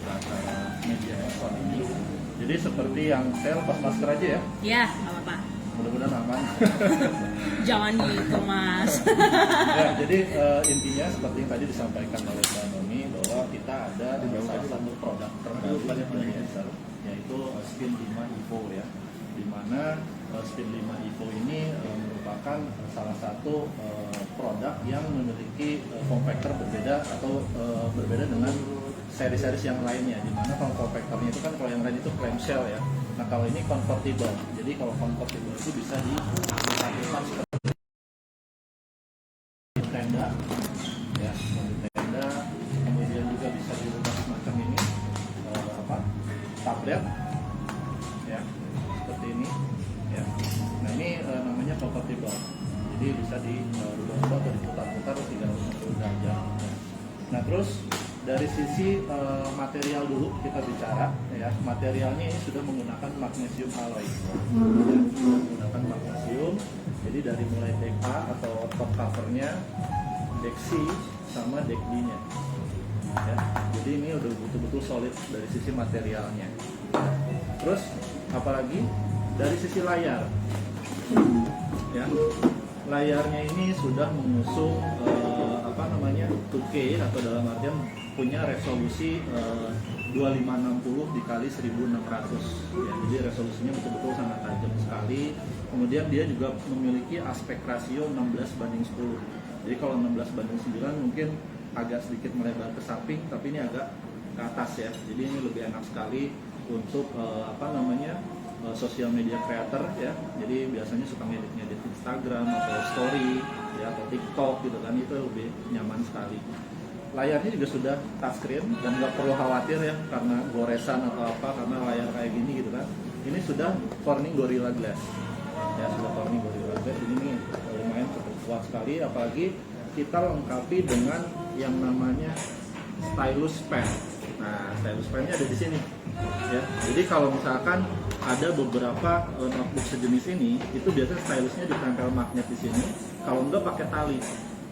ke acara media handphone ini. Jadi seperti yang saya lepas masker aja ya. Iya, nggak apa-apa. Mudah-mudahan aman. Jangan gitu, Mas. Ya, jadi intinya seperti yang tadi disampaikan oleh Mbak Nomi bahwa kita ada salah satu produk terbaru dari Acer, yaitu Spin 5 Evo ya. Di mana Spin 5 Evo ini merupakan salah satu produk yang memiliki form factor berbeda atau berbeda dengan seri-seri yang lainnya. Di mana kalau form factornya itu kan kalau yang lain itu clamshell ya. Nah kalau ini convertible. Jadi kalau convertible itu bisa disatukan seperti tenda, ya, tenda. Kemudian juga bisa dirubah semacam ini, tablet, ya, seperti ini. Ya. Nah ini namanya convertible. Jadi bisa dirubah-rubah atau diputar-putar 360 derajat. Nah terus dari sisi material dulu kita bicara ya, materialnya ini sudah menggunakan magnesium alloy ya, menggunakan magnesium. Jadi dari mulai deck A atau top covernya, deck C sama deck D nya ya. Jadi ini udah betul-betul solid dari sisi materialnya. Terus apalagi dari sisi layar ya, layarnya ini sudah mengusung 2K atau dalam artian punya resolusi 2560 dikali 1600 ya, jadi resolusinya betul-betul sangat tajam sekali. Kemudian dia juga memiliki aspek rasio 16:10. Jadi kalau 16:9 mungkin agak sedikit melebar ke samping, tapi ini agak ke atas ya. Jadi ini lebih enak sekali untuk sosial media creator ya. Jadi biasanya suka ngedit Instagram atau story ya, atau TikTok gitu kan, itu lebih nyaman sekali. Layarnya juga sudah touchscreen dan nggak perlu khawatir ya karena goresan atau apa, karena layar kayak gini gitu kan. Ini sudah Corning Gorilla Glass ya, sudah Corning Gorilla Glass. Ini lumayan cukup kuat sekali, apalagi kita lengkapi dengan yang namanya stylus pen. Nah, stylus pennya ada di sini ya. Jadi kalau misalkan ada beberapa notebook sejenis ini, itu biasanya stylusnya ditempel magnet di sini. Kalau enggak pakai tali,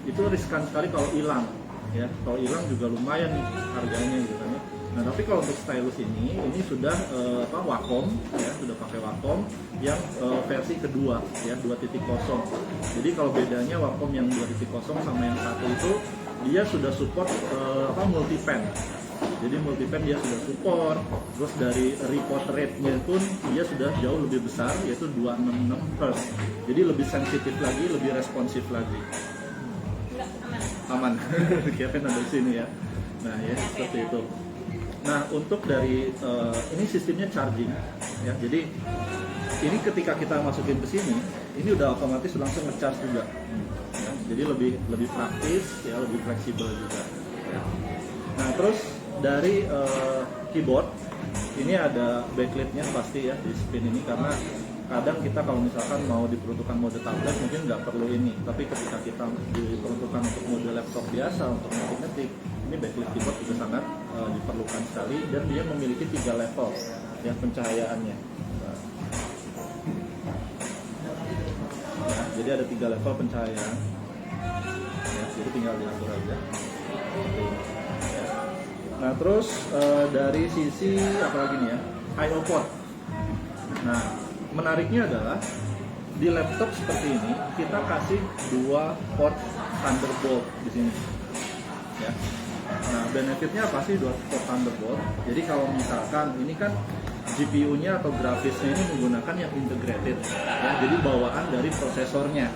itu riskan sekali kalau hilang. Ya, kalau hilang juga lumayan nih harganya gitu kan. Nah, tapi kalau untuk stylus ini sudah Wacom ya, sudah pakai Wacom yang versi kedua ya, 2.0. Jadi kalau bedanya Wacom yang 2.0 sama yang satu itu dia sudah support multi pen. Jadi multi pen dia sudah support, terus dari report rate-nya pun dia sudah jauh lebih besar, yaitu 266 Hz. Jadi lebih sensitif lagi, lebih responsif lagi. Aman. Kevin ada di sini ya. Nah ya seperti itu. Nah untuk dari ini sistemnya charging ya. Jadi ini ketika kita masukin ke sini, ini udah otomatis langsung nge-charge juga. Ya, jadi lebih praktis ya, lebih fleksibel juga. Ya. Nah terus dari keyboard ini ada backlit-nya pasti ya di Spin ini, karena kadang kita kalau misalkan mau diperuntukkan mode tablet mungkin nggak perlu ini, tapi ketika kita diperuntukkan untuk mode laptop biasa untuk ngetik, ini backlit keyboard juga sangat diperlukan sekali, dan dia memiliki 3 level ya pencahayaannya. Nah, jadi ada 3 level pencahayaan ya, jadi tinggal diatur aja. Nah terus dari sisi apalagi nih ya, I/O port. Nah menariknya adalah di laptop seperti ini kita kasih 2 port Thunderbolt di sini. Ya. Nah benefitnya apa sih 2 port Thunderbolt? Jadi kalau misalkan ini kan GPU-nya atau grafisnya ini menggunakan yang integrated, ya, jadi bawaan dari prosesornya.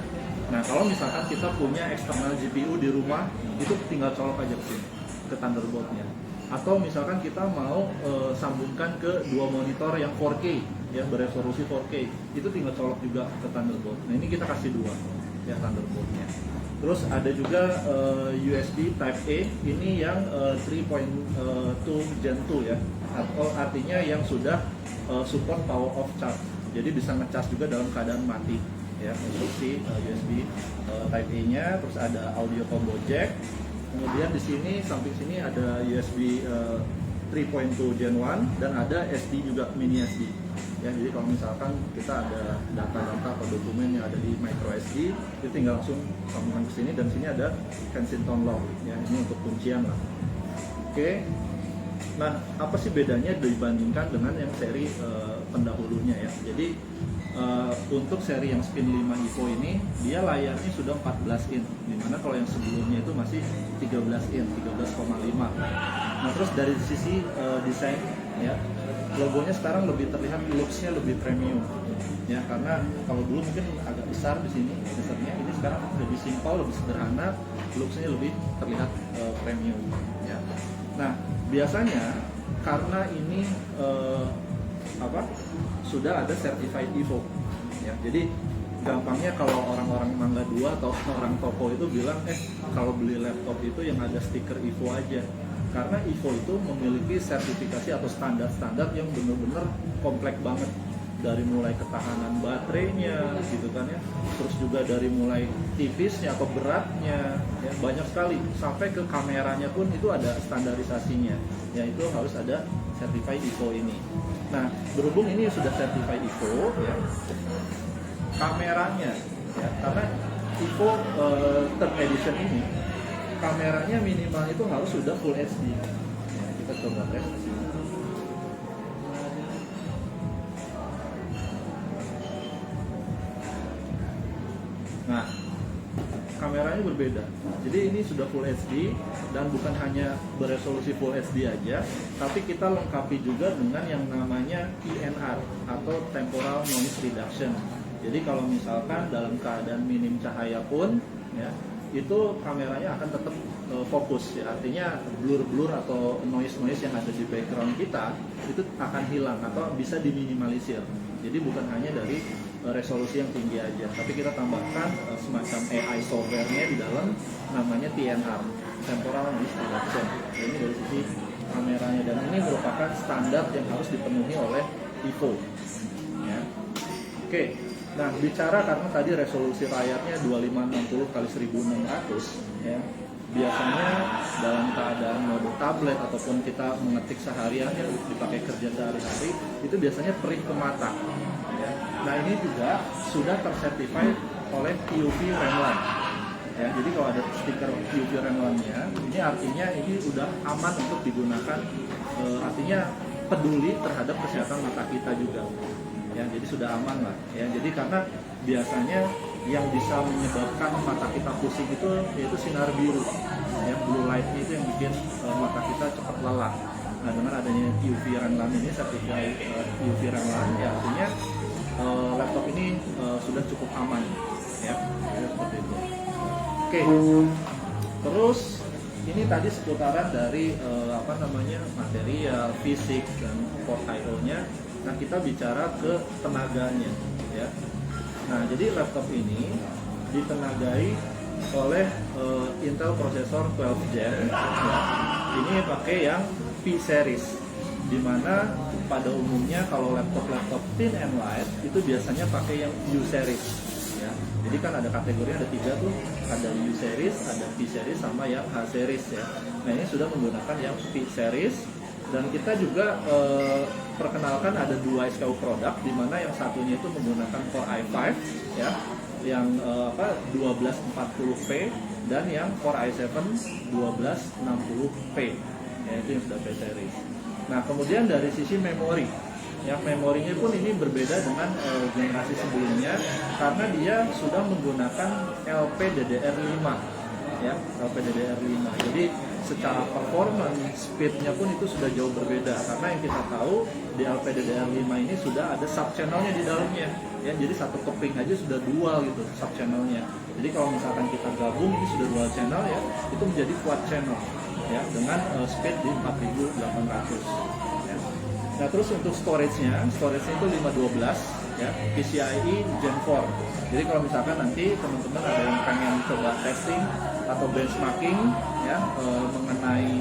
Nah kalau misalkan kita punya eksternal GPU di rumah, itu tinggal colok aja ke sini, ke Thunderbolt-nya. Atau misalkan kita mau sambungkan ke 2 monitor yang 4K ya, beresolusi 4K, itu tinggal colok juga ke Thunderbolt. Nah ini kita kasih 2 ya Thunderbolt-nya. Terus ada juga USB Type A, ini yang 3.2 Gen 2 ya, atau artinya yang sudah support power off charge, jadi bisa ngecas juga dalam keadaan mati ya, untuk si USB Type A nya. Terus ada audio combo jack. Kemudian di sini samping sini ada USB 3.2 Gen 1 dan ada SD juga, mini SD. Ya, jadi kalau misalkan kita ada data-data atau dokumen yang ada di micro SD, itu tinggal langsung sambungkan ke sini, dan sini ada Kensington lock. Ya, ini untuk kuncian lah. Oke. Nah, apa sih bedanya dibandingkan dengan yang seri pendahulunya ya? Jadi untuk seri yang Spin 5 Evo ini dia layarnya sudah 14 in, dimana kalau yang sebelumnya itu masih 13 in, 13,5. Nah, terus dari sisi desain ya, logonya sekarang lebih terlihat, looks-nya lebih premium ya, karena kalau dulu mungkin agak besar di sini besarnya, ini sekarang lebih simpel, lebih sederhana, looks-nya lebih terlihat premium ya. Nah, biasanya karena ini sudah ada certified Evo ya, jadi gampangnya kalau orang-orang Mangga 2 atau orang toko itu bilang kalau beli laptop itu yang ada stiker Evo aja, karena Evo itu memiliki sertifikasi atau standar-standar yang benar-benar kompleks banget, dari mulai ketahanan baterainya gitu kan ya, terus juga dari mulai tipisnya atau beratnya ya, banyak sekali, sampai ke kameranya pun itu ada standarisasinya ya, itu harus ada certified Evo ini. Nah, berhubung ini sudah certified Evo ya, kameranya ya, karena Evo third edition ini kameranya minimal itu harus sudah full HD ya, kita coba tes di sini. Nah, kameranya berbeda. Jadi ini sudah full HD, dan bukan hanya beresolusi full HD aja, tapi kita lengkapi juga dengan yang namanya TNR atau Temporal Noise Reduction. Jadi kalau misalkan dalam keadaan minim cahaya pun ya, itu kameranya akan tetap fokus ya, artinya blur-blur atau noise-noise yang ada di background kita itu akan hilang atau bisa diminimalisir. Jadi bukan hanya dari resolusi yang tinggi aja, tapi kita tambahkan semacam AI software-nya di dalam, namanya TNR, Temporal Noise Reduction. Ini dari sisi kameranya, dan ini merupakan standar yang harus dipenuhi oleh Evo ya. Oke, nah bicara karena tadi resolusi layarnya 2560x1600 ya, biasanya dalam keadaan mode tablet ataupun kita mengetik seharian ya, dipakai kerja sehari-hari, itu biasanya perih ke mata ya. Nah, ini juga sudah tersertified oleh TUV Renline ya. Jadi kalau ada stiker TUV Renline-nya, ini artinya ini udah aman untuk digunakan, artinya peduli terhadap kesehatan mata kita juga ya, jadi sudah aman lah ya. Jadi karena biasanya yang bisa menyebabkan mata kita pusing itu yaitu sinar biru ya, blue light-nya itu yang bikin mata kita cepat lelah. Nah, dengan adanya TUV Renline ini, sertifikat TUV Renline ya, artinya laptop ini sudah cukup aman ya, seperti itu. Oke, terus ini tadi seputaran dari material, fisik, dan port I/O-nya. Nah, kita bicara ke tenaganya ya. Nah, jadi laptop ini ditenagai oleh Intel prosesor 12 Gen ya. Ini pakai yang P series, dimana pada umumnya kalau laptop thin and light itu biasanya pakai yang U series ya. Jadi kan ada kategori, ada 3 tuh, ada U series, ada P series, sama yang H series ya. Nah, ini sudah menggunakan yang P series, dan kita juga perkenalkan ada 2 SKU produk, di mana yang satunya itu menggunakan Core i5 ya, yang 1240p, dan yang Core i7 1260p ya, itu yang sudah P series. Nah, kemudian dari sisi memori, yang memorinya pun ini berbeda dengan generasi sebelumnya, karena dia sudah menggunakan LPDDR5 ya, LPDDR5. Jadi secara performance, speednya pun itu sudah jauh berbeda, karena yang kita tahu di LPDDR5 ini sudah ada sub channelnya di dalamnya ya, jadi satu keping aja sudah dual gitu sub channelnya. Jadi kalau misalkan kita gabung, ini sudah dual channel ya, itu menjadi quad channel ya, dengan speed di 4800 ya. Nah, terus untuk storage-nya itu 512 ya, PCIe Gen 4. Jadi kalau misalkan nanti teman-teman ada yang pengen coba testing atau benchmarking ya, mengenai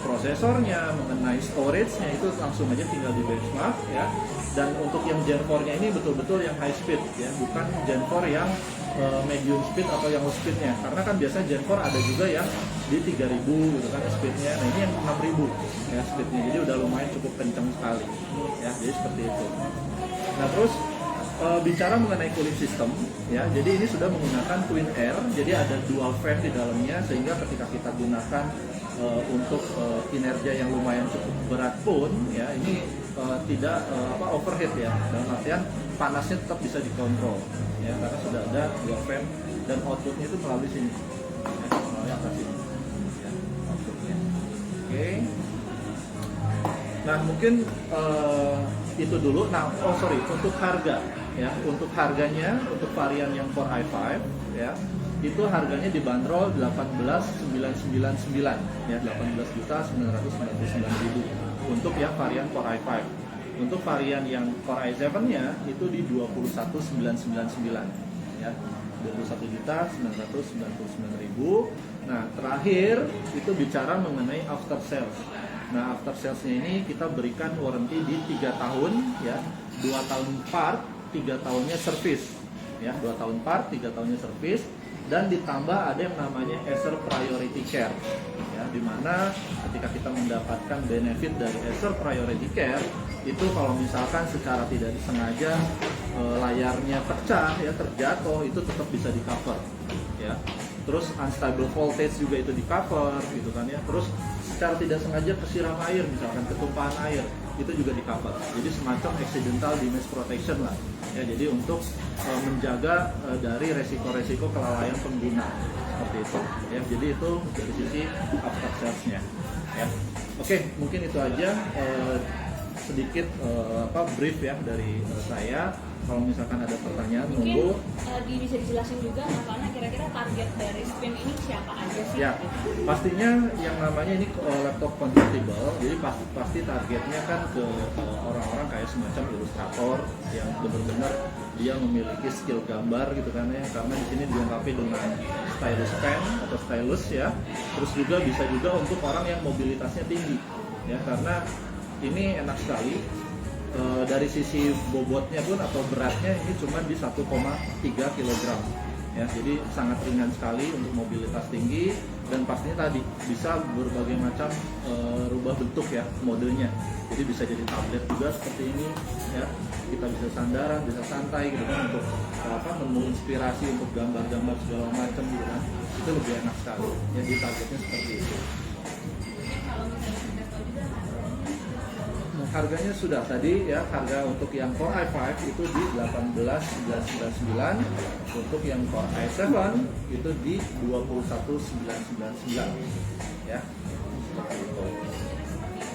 prosesornya, mengenai storage-nya, itu langsung aja tinggal di benchmark ya. Dan untuk yang Gen 4-nya ini betul-betul yang high speed ya, bukan Gen 4 yang medium speed atau yang low speednya, karena kan biasanya Gen 4 ada juga yang di 3000 gitu kan speednya. Nah, ini yang 6000 ya speednya, jadi udah lumayan cukup kencang sekali ya, jadi seperti itu. Nah, terus bicara mengenai cooling system ya, jadi ini sudah menggunakan Twin Air, jadi ada dual fan di dalamnya, sehingga ketika kita gunakan untuk kinerja yang lumayan cukup berat pun ya ini tidak overheat ya, dalam artian panasnya tetap bisa dikontrol ya, karena sudah ada dua fan dan outputnya itu melalui sini ya, melalui atas ini ya, outputnya. Oke. Nah mungkin itu dulu. Nah untuk harga ya, untuk harganya untuk varian yang Core i5 ya itu harganya dibanderol 18.999 ya, 18.999.000 untuk yang varian Core i5. Untuk varian yang Core i7-nya itu di 21.999 ya, 21.999.000. Nah, terakhir itu bicara mengenai after sales. Nah, after sales-nya ini kita berikan warranty di 3 tahun ya, 2 tahun part, 3 tahunnya service ya, 2 tahun part, 3 tahunnya service, dan ditambah ada yang namanya Acer Priority Care ya, dimana ketika kita mendapatkan benefit dari Acer Priority Care itu kalau misalkan secara tidak disengaja layarnya pecah ya, terjatuh, itu tetap bisa di cover ya. Terus unstable voltage juga itu di cover gitu kan ya. Terus secara tidak sengaja kesiram air, misalkan ketumpahan air, itu juga di cover. Jadi semacam accidental damage protection lah ya, jadi untuk menjaga dari resiko-resiko kelalaian pengguna seperti itu ya. Jadi itu dari sisi after sales-nya ya. Oke, mungkin itu aja sedikit brief ya dari saya. Kalau misalkan ada pertanyaan, mungkin bisa dijelasin juga karena kira-kira target dari Spin ini siapa aja sih? Ya, pastinya yang namanya ini laptop convertible, jadi pasti targetnya kan ke orang-orang kayak semacam ilustrator yang benar-benar dia memiliki skill gambar gitu kan ya, karena di sini dilengkapi dengan stylus pen atau stylus ya. Terus juga bisa juga untuk orang yang mobilitasnya tinggi ya, karena ini enak sekali. Dari sisi bobotnya pun atau beratnya ini cuma di 1,3 kg ya, jadi sangat ringan sekali untuk mobilitas tinggi, dan pastinya tadi bisa berbagai macam rubah bentuk ya modenya, jadi bisa jadi tablet juga seperti ini ya, kita bisa sandaran, bisa santai gitu kan, untuk menginspirasi untuk gambar-gambar segala macam gitu kan, itu lebih enak sekali ya, di targetnya seperti itu. Harganya sudah tadi ya, harga untuk yang Core i5 itu di 18.999, untuk yang Core i7 itu di 21.999 ya.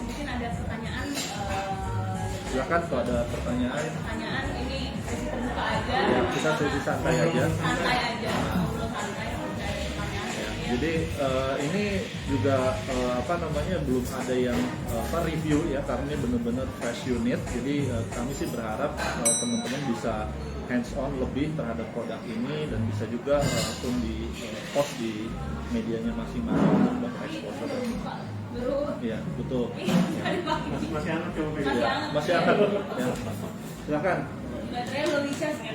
Mungkin ada pertanyaan, silakan kalau ada pertanyaan. Pertanyaan ini sesi terbuka aja. Ya, kita sesi santai aja. Santai aja, ngobrol santai. Jadi ini juga belum ada yang review ya, karena ini benar-benar fresh unit. Jadi kami sih berharap teman-teman bisa hands on lebih terhadap produk ini, dan bisa juga langsung di post di medianya masing-masing untuk exposure. Iya betul. Masih anak coba Masih anak ya. Silakan. Baterainya belum dicas kan?